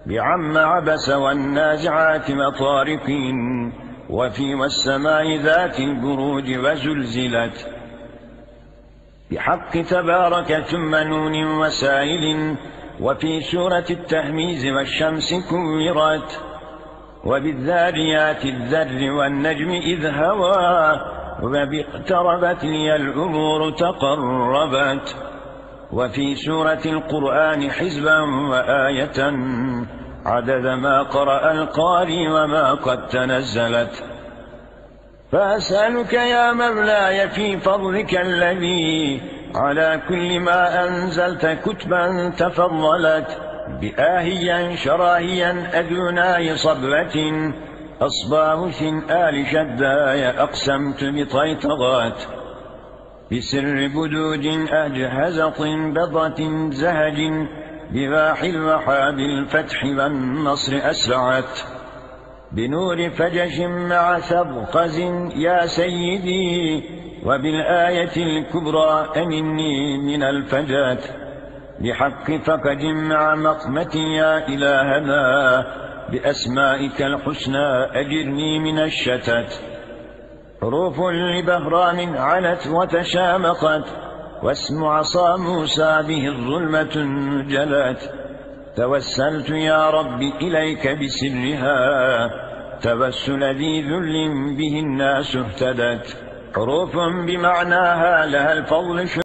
بعم عبس والنازعات وطارق، وفي والسماء ذات البروج وزلزلت، بحق تبارك ثم نون وسائل، وفي سورة التهميز والشمس كورت، وبالذاريات الذر والنجم إذ هوى، وباقتربت لي الأمور تقربت، وفي سورة القرآن حزبا وآية، عدد ما قرأ القاري وما قد تنزلت. فأسألك يا مولاي في فضلك الذي على كل ما أنزلت كتبا تفضلت، بآهيا شراهيا أدناي صبلة، أصباوث آل شداي أقسمت بطيطغات، بسر بدوج أجهزة بضة زهج، بباح الوحاب الفتح والنصر أسرعت، بنور فجش مع ثبقز يا سيدي، وبالآية الكبرى أمني من الفجات، بحق فقج مع مقمة يا إلهنا، بأسمائك الحسنى أجرني من الشتات. حروف لبهرام علت وتشامخت، واسم عصا موسى به الظلمة جلت، توسلت يا رب إليك بسرها، توسل ذي ذل به الناس اهتدت. حروف بمعناها لها الفضل